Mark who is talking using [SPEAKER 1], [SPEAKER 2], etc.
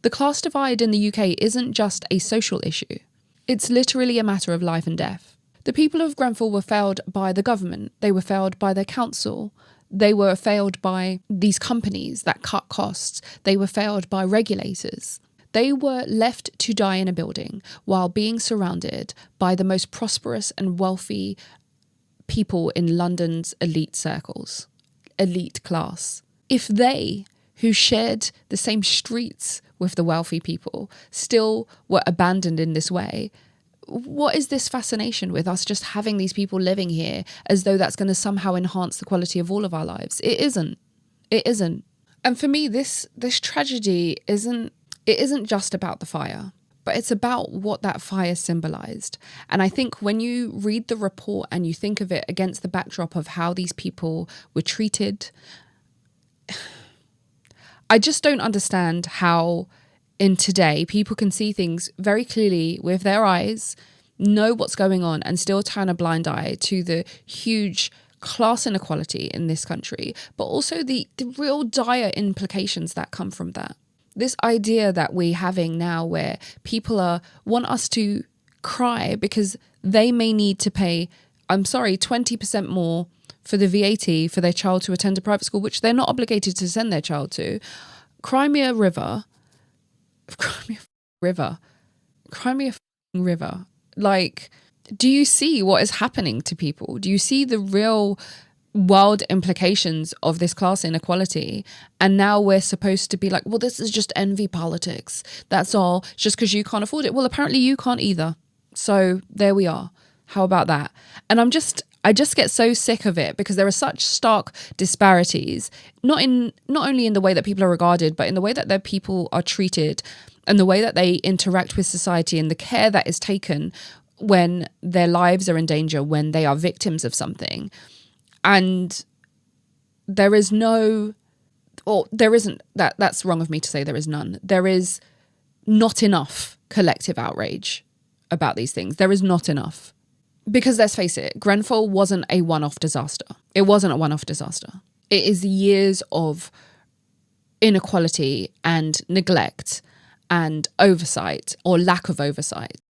[SPEAKER 1] The class divide in the UK isn't just a social issue. It's literally a matter of life and death. The people of Grenfell were failed by the government. They were failed by their council. They were failed by these companies that cut costs. They were failed by regulators. They were left to die in a building while being surrounded by the most prosperous and wealthy people in London's elite circles, elite class. If they, who shared the same streets with the wealthy people, still were abandoned in this way, what is this fascination with us just having these people living here as though that's going to somehow enhance the quality of all of our lives? It isn't. It isn't. And for me, this tragedy isn't just about the fire, but it's about what that fire symbolized. And I think when you read the report and you think of it against the backdrop of how these people were treated, I just don't understand how in today people can see things very clearly with their eyes, know what's going on, and still turn a blind eye to the huge class inequality in this country, but also the real dire implications that come from that. This idea that we're having now where people want us to cry because they may need to pay, 20% more for the VAT for their child to attend a private school, which they're not obligated to send their child to. Cry me a river. Like, do you see what is happening to people? Do you see the real world implications of this class inequality? And now we're supposed to be like, well, this is just envy politics. That's all. It's just because you can't afford it. Well, apparently you can't either. So there we are. How about that? And I just get so sick of it because there are such stark disparities, not only in the way that people are regarded, but in the way that their people are treated and the way that they interact with society and the care that is taken when their lives are in danger, when they are victims of something. And there is no, or there isn't, that's wrong of me to say there is none. There is not enough collective outrage about these things. There is not enough. Because let's face it, Grenfell wasn't a one-off disaster. It wasn't a one-off disaster. It is years of inequality and neglect and oversight or lack of oversight